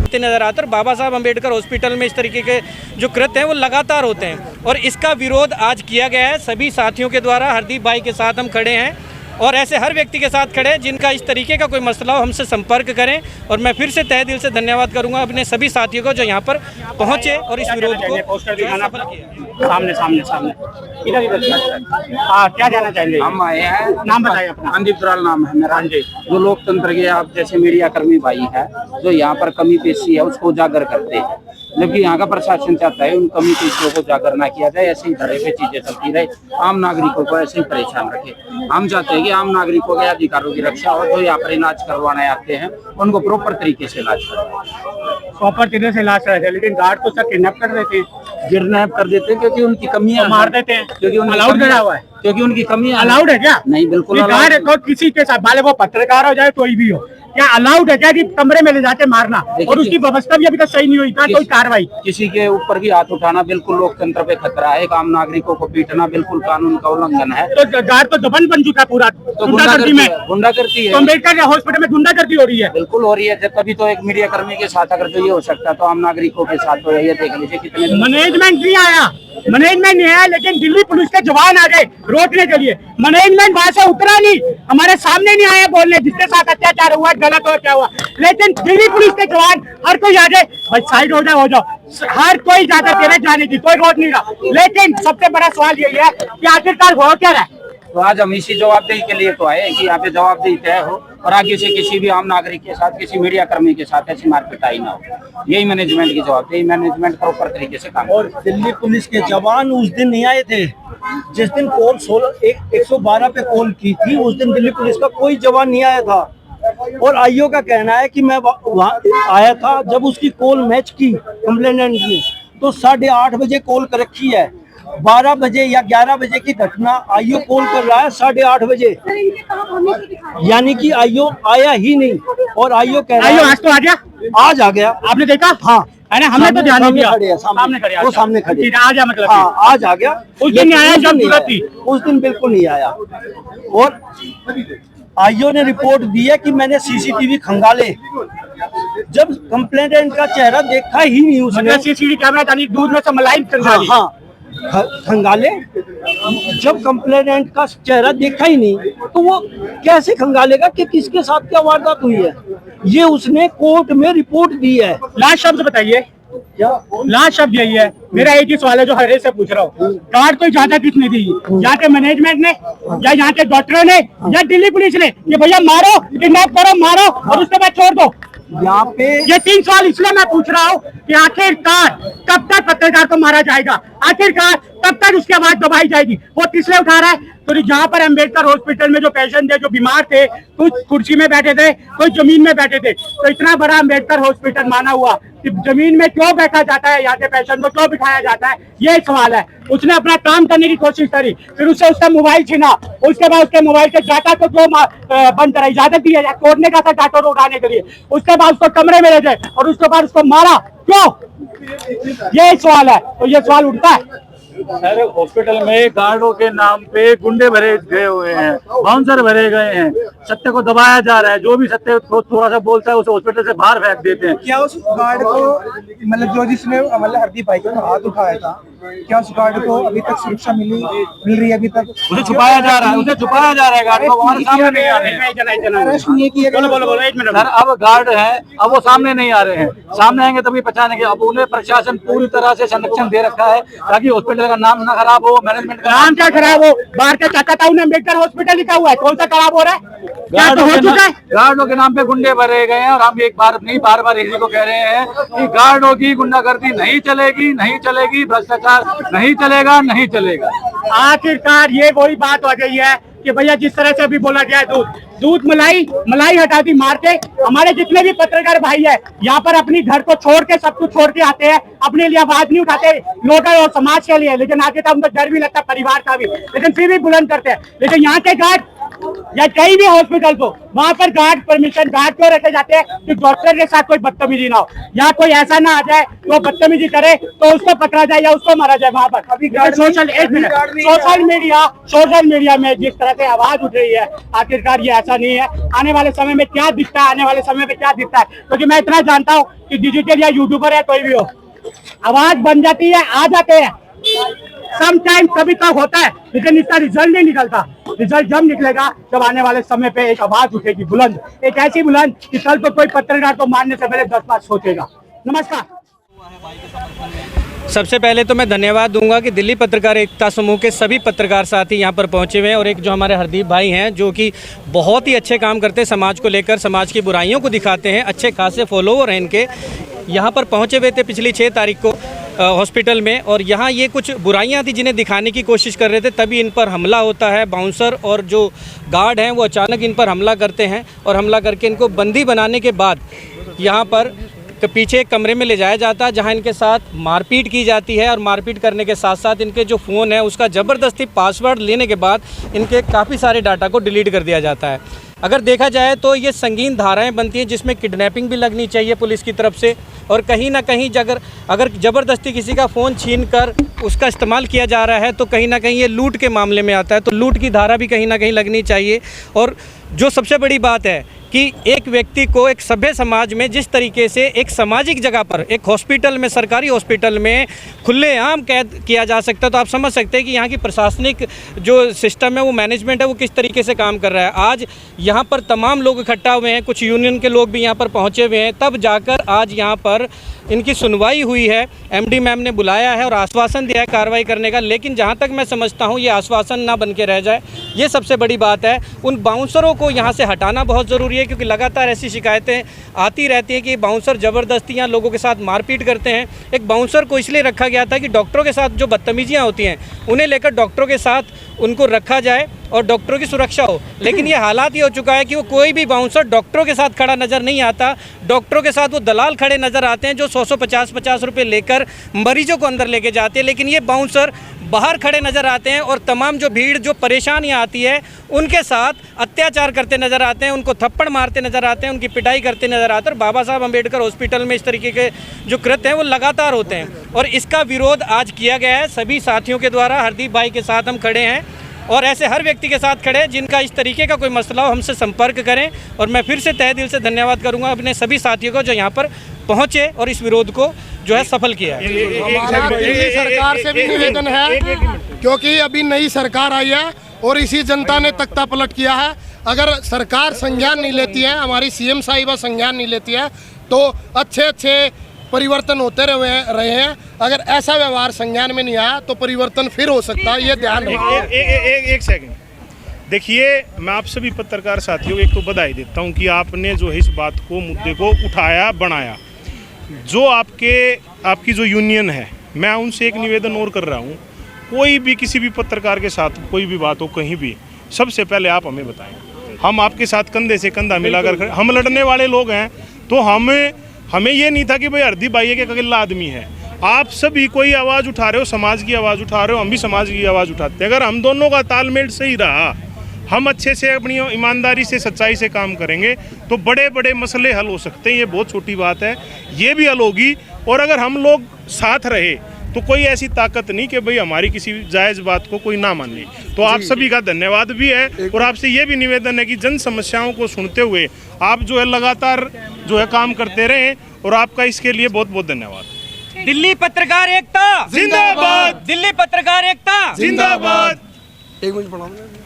होते नजर आते हैं। और बाबा साहब अम्बेडकर हॉस्पिटल में इस तरीके के जो कृत्य हैं वो लगातार होते हैं और इसका विरोध आज किया गया है सभी साथियों के द्वारा। हरदीप भाई के साथ हम खड़े हैं और ऐसे हर व्यक्ति के साथ खड़े हैं जिनका इस तरीके का कोई मसला हो, हमसे संपर्क करें। और मैं फिर से तहे दिल से धन्यवाद करूंगा अपने सभी साथियों को जो यहाँ पर पहुँचे और इस विरोध को सफल किया। सामने सामने सामने इधर इधर हाँ, क्या कहना चाहेंगे? हम आए हैं, नाम बताइए अपना। अंदीप दुराल नाम है मेरा। जो लोकतंत्र के आप जैसे मीडिया कर्मी भाई है जो यहाँ पर कमी पेशी है उसको उजागर करते हैं, जबकि यहाँ का प्रशासन चाहता है उन कमी पेशियों को उजागर ना किया जाए, ऐसे ही धड़े पे चीजें चलती रहे, आम नागरिकों को ऐसे ही परेशान रखे। हम चाहते हैं कि आम नागरिकों के अधिकारों की रक्षा हो, जो यहाँ पर इलाज करवाने आते हैं उनको प्रॉपर तरीके से इलाज करवाए, प्रॉपर तरीके से इलाज कराते हैं। लेकिन गार्ड को सब किडनैप कर देते हैं, किडनैप कर देते हैं क्योंकि उनकी कमियां मार देते हैं, क्योंकि अलाउड करा हुआ है, क्योंकि उनकी कमियां अलाउड है क्या? नहीं, बिल्कुल गार्ड को किसी के साथ, भले वो पत्रकार हो चाहे कोई भी हो, क्या अलाउड है क्या कि कमरे में ले जाके मारना? और उसकी व्यवस्था भी अभी तक सही नहीं हुई, कोई कार्रवाई, किसी के ऊपर भी हाथ उठाना बिल्कुल लोकतंत्र पे खतरा है। आम नागरिकों को पीटना बिल्कुल कानून का उल्लंघन है। तो गार्ड तो दबंग बन चुका पूरा, तो गुंडागर्दी है। तो अम्बेडकर हॉस्पिटल में गुंडागर्दी हो रही है, बिल्कुल हो रही है। तभी तो एक मीडिया कर्मी के साथ अगर जो ये हो सकता है तो आम नागरिकों के साथ हो, ये देख लीजिए कितने मैनेजमेंट नहीं आया, मैनेजमेंट नहीं आया, लेकिन दिल्ली पुलिस के जवान आ गए रोकने के लिए। मैनेजमेंट वहां से उतरा नहीं, हमारे सामने नहीं आया बोलने जिसके साथ अत्याचार हुआ, गलत हो क्या हुआ, लेकिन दिल्ली पुलिस के जवान हर कोई आ गए, भाई साइड हो जाओ, हर कोई इजाजत दे रहे जाने की, कोई रोक नहीं रहा। लेकिन सबसे बड़ा सवाल यही है कि आखिरकार हो क्या रहा है? तो आज हम इसी जवाबदेही के लिए तो आए कि यहाँ पे जवाबदेही तय हो और आगे से किसी भी आम नागरिक के साथ, किसी मीडिया कर्मी के साथ ऐसी मारपिटाई ना हो। यही मैनेजमेंट की जवाबदेही, मैनेजमेंट प्रॉपर तरीके से काम। और दिल्ली पुलिस के जवान उस दिन नहीं आए थे जिस दिन कॉल 112 पे कॉल की थी, उस दिन दिल्ली पुलिस का कोई जवान नहीं आया था। और आईओ का कहना है कि मैं वहाँ आया था जब उसकी कॉल मैच की कंप्लेनेंट ने, तो 8:30 बजे कॉल कर रखी है, 12 बजे या 11 बजे की घटना आईओ कॉल कर रहा है 8:30 बजे, यानी कि आईओ आया ही नहीं। और आईओ कह रहा है आज तो आ गया, आज आ गया, आपने देखा? हाँ, है ना, हमने तो ध्यान नहीं दिया, सामने खड़े, वो सामने खड़े, आ गया मतलब, हाँ आज आ गया। उस दिन नहीं आया जब जरूरत थी, उस दिन बिल्कुल नहीं आया। और आईओ ने रिपोर्ट दी है कि मैंने सीसीटीवी खंगाले, जब कंप्लेनेंट का चेहरा देखा ही नहीं उसने, सीसीटीवी कैमरा यानी दूध में से मलाई खंगाली, हाँ खंगाले, जब कंप्लेनेंट का चेहरा देखा ही नहीं तो वो कैसे खंगालेगा कि किसके साथ क्या वारदात हुई है? ये उसने कोर्ट में रिपोर्ट दी है। लास्ट शब्द बताइए, लास्ट शब्द यही है मेरा, एक ही सवाल है जो हरे से पूछ रहा हूँ, गार्ड को इजाजत किसने दी? यहाँ के मैनेजमेंट ने या यहाँ के डॉक्टरों ने या दिल्ली पुलिस ने कि भैया मारो, किडनैप करो, मारो और उसके बाद छोड़ दो? यहाँ पे ये 3 सवाल इसलिए मैं पूछ रहा हूँ कि आखिरकार कब तक पत्रकार को मारा जाएगा, आखिरकार कब तक उसकी आवाज दबाई जाएगी? वो किसलिए उठा रहा है? तो जहाँ पर अम्बेडकर हॉस्पिटल में जो पेशेंट थे, जो बीमार थे, कुछ कुर्सी में बैठे थे, कुछ जमीन में बैठे थे, तो इतना बड़ा अम्बेडकर हॉस्पिटल माना हुआ कि जमीन में क्यों बैठा जाता है, यहाँ के पेशेंट को क्यों बिठाया जाता है, ये सवाल है। उसने अपना काम करने की कोशिश करी, फिर उससे उसका मोबाइल छीना, उसके बाद उसके मोबाइल के डाटा को क्यों बंद करा, इजाजत दी है तोड़ने का था डाटा को उठाने के लिए, उसके बाद उसको कमरे में ले जाए और उसके बाद उसको मारा क्यों? ये सवाल है। तो ये सवाल उठता है। सर हॉस्पिटल में गार्डों के नाम पे गुंडे भरे गए हुए हैं, बाउंसर भरे गए हैं, सत्य को दबाया जा रहा है, जो भी सत्य को थोड़ा सा बोलता है उसे हॉस्पिटल से बाहर फेंक देते हैं। क्या उस गार्ड को मतलब जो जिसने मतलब हरदीप भाई को हाथ उठाया था, क्या उस गार्ड को अभी तक सुरक्षा मिल रही है? अभी तक उसे छुपाया जा रहा है, उसे छुपाया जा रहा है, गार्ड को हमारे सामने नहीं आ रहे हैं। सर अब गार्ड है, अब वो सामने नहीं आ रहे हैं, सामने आएंगे तभी पहचानेंगे। अब उन्हें प्रशासन पूरी तरह से संरक्षण दे रखा है ताकि हॉस्पिटल का नाम ना खराब हो, मैनेजमेंट का नाम क्या खराब हो? बाहर के चाचा ने अम्बेडकर हॉस्पिटल लिखा हुआ है, कौन सा खराब हो रहा है? गार्डों के नाम पे गुंडे भरे गए हैं और हम एक बार नहीं बार बार इसी को कह रहे हैं कि गार्डों की गुंडागर्दी नहीं चलेगी, नहीं चलेगी, भ्रष्टाचार नहीं चलेगा, नहीं चलेगा। आखिरकार ये वही बात हो गई है कि भैया जिस तरह से अभी बोला गया है, दूध मलाई हटा दी मार के। हमारे जितने भी पत्रकार भाई है यहाँ पर अपनी घर को छोड़ के, सब कुछ छोड़ के आते हैं, अपने लिए आवाज नहीं उठाते लोग और समाज के लिए, लेकिन आगे तो उनको डर भी लगता है परिवार का भी, लेकिन फिर भी बुलंद करते हैं। लेकिन यहाँ के गार्ड या कहीं भी हॉस्पिटल को, वहाँ पर गार्ड क्यों रखे जाते हैं कि डॉक्टर के साथ कोई बदतमीजी ना हो, या कोई ऐसा ना आ जाए वो बदतमीजी करे तो उसको पकड़ा जाए या उसको मारा जाए वहाँ पर। अभी सोशल मीडिया में जिस तरह से आवाज उठ रही है, आखिरकार ये ऐसा ऐसा नहीं है। आने वाले समय में क्या दिखता है, आने वाले समय में क्या दिखता है, क्योंकि मैं इतना जानता हूँ कि डिजिटल या यूट्यूबर है कोई भी हो, आवाज बन जाती है, आ जाते हैं सम टाइम, कभी तक होता है, लेकिन इसका रिजल्ट नहीं निकलता। रिजल्ट जब निकलेगा जब आने वाले समय पे एक आवाज उठेगी बुलंद, एक ऐसी बुलंद कि कल तो कोई पत्रकार को मारने से पहले 10 बार सोचेगा। नमस्कार। सबसे पहले तो मैं धन्यवाद दूंगा कि दिल्ली पत्रकार एकता समूह के सभी पत्रकार साथी यहाँ पर पहुँचे हुए हैं, और एक जो हमारे हरदीप भाई हैं जो कि बहुत ही अच्छे काम करते हैं समाज को लेकर, समाज की बुराइयों को दिखाते हैं, अच्छे खासे फॉलोवर हैं इनके, यहाँ पर पहुँचे हुए थे पिछली 6 तारीख को हॉस्पिटल में, और यहाँ ये कुछ बुराइयाँ थी जिन्हें दिखाने की कोशिश कर रहे थे, तभी इन पर हमला होता है। बाउंसर और जो गार्ड हैं वो अचानक इन पर हमला करते हैं, और हमला करके इनको बंदी बनाने के बाद यहाँ पर पीछे एक कमरे में ले जाया जाता है, जहाँ इनके साथ मारपीट की जाती है, और मारपीट करने के साथ साथ इनके जो फ़ोन है उसका ज़बरदस्ती पासवर्ड लेने के बाद इनके काफ़ी सारे डाटा को डिलीट कर दिया जाता है। अगर देखा जाए तो ये संगीन धाराएं बनती हैं जिसमें किडनैपिंग भी लगनी चाहिए पुलिस की तरफ से, और कहीं ना कहीं अगर ज़बरदस्ती किसी का फ़ोन छीन कर उसका इस्तेमाल किया जा रहा है तो कहीं ना कहीं ये लूट के मामले में आता है, तो लूट की धारा भी कहीं ना कहीं लगनी चाहिए। और जो सबसे बड़ी बात है कि एक व्यक्ति को एक सभ्य समाज में जिस तरीके से एक सामाजिक जगह पर, एक हॉस्पिटल में, सरकारी हॉस्पिटल में खुलेआम कैद किया जा सकता है, तो आप समझ सकते हैं कि यहाँ की प्रशासनिक जो सिस्टम है, वो मैनेजमेंट है, वो किस तरीके से काम कर रहा है। आज यहाँ पर तमाम लोग इकट्ठा हुए हैं, कुछ यूनियन के लोग भी यहाँ पर पहुँचे हुए हैं, तब जाकर आज यहाँ पर इनकी सुनवाई हुई है। एमडी मैम ने बुलाया है और आश्वासन दिया है कार्रवाई करने का, लेकिन जहाँ तक मैं समझता हूँ ये आश्वासन ना बन के रह जाए, ये सबसे बड़ी बात है। उन बाउंसरों को यहाँ से हटाना बहुत ज़रूरी है, क्योंकि लगातार ऐसी शिकायतें आती रहती हैं कि बाउंसर ज़बरदस्ती यहाँ लोगों के साथ मारपीट करते हैं। एक बाउंसर को इसलिए रखा गया था कि डॉक्टरों के साथ जो बदतमीजियाँ होती हैं उन्हें लेकर डॉक्टरों के साथ उनको रखा जाए और डॉक्टरों की सुरक्षा हो, लेकिन ये हालात ये हो चुका है कि वो कोई भी बाउंसर डॉक्टरों के साथ खड़ा नज़र नहीं आता। डॉक्टरों के साथ वो दलाल खड़े नज़र आते हैं जो 100-150 रुपये लेकर मरीजों को अंदर लेके जाते हैं, लेकिन ये बाउंसर बाहर खड़े नज़र आते हैं और तमाम जो भीड़, जो परेशानियाँ आती है उनके साथ अत्याचार करते नज़र आते हैं, उनको थप्पड़ मारते नज़र आते हैं, उनकी पिटाई करते नज़र आते हैं। और बाबा साहब अम्बेडकर हॉस्पिटल में इस तरीके के जो कृत्य हैं वो लगातार होते हैं, और इसका विरोध आज किया गया है सभी साथियों के द्वारा। हरदीप भाई के साथ हम खड़े हैं, और ऐसे हर व्यक्ति के साथ खड़े हैं जिनका इस तरीके का कोई मसला हो, हमसे संपर्क करें। और मैं फिर से तहे दिल से धन्यवाद करूंगा अपने सभी साथियों को जो यहाँ पर पहुँचे और इस विरोध को जो है सफल किया है। दिल्ली सरकार से भी निवेदन है, क्योंकि अभी नई सरकार आई है और इसी जनता ने तख्ता पलट किया है। अगर सरकार संज्ञान नहीं लेती है, हमारी सीएम साहिबा संज्ञान नहीं लेती है, तो अच्छे परिवर्तन होते रहे हैं। अगर ऐसा व्यवहार संज्ञान में नहीं आया तो परिवर्तन फिर हो सकता है, ये ध्यान रखिए। एक सेकंड देखिए, मैं आप सभी पत्रकार साथियों को एक तो बधाई देता हूं कि आपने जो है इस बात को, मुद्दे को उठाया, बनाया। जो आपकी जो यूनियन है, मैं उनसे एक निवेदन और कर रहा हूं, कोई भी किसी भी पत्रकार के साथ कोई भी बात हो कहीं भी, सबसे पहले आप हमें बताएं। हम आपके साथ कंधे से कंधा मिलाकर खड़े, हम लड़ने वाले लोग हैं, तो हमें ये नहीं था कि भाई हरदीप भाई एक अकेला आदमी है। आप सभी कोई आवाज़ उठा रहे हो, समाज की आवाज़ उठा रहे हो, हम भी समाज की आवाज़ उठाते हैं। अगर हम दोनों का तालमेल सही रहा, हम अच्छे से अपनी ईमानदारी से, सच्चाई से काम करेंगे, तो बड़े बड़े मसले हल हो सकते हैं। ये बहुत छोटी बात है, ये भी हल होगी। और अगर हम लोग साथ रहे तो कोई ऐसी ताकत नहीं कि भाई हमारी किसी जायज़ बात को कोई ना माने। तो आप सभी का धन्यवाद भी है, और आपसे ये भी निवेदन है कि जन समस्याओं को सुनते हुए आप जो है लगातार जो है काम करते रहें, और आपका इसके लिए बहुत बहुत धन्यवाद। दिल्ली पत्रकार एकता जिंदाबाद, दिल्ली पत्रकार एकता जिंदाबाद। एक मिनट पढ़ाऊंगा।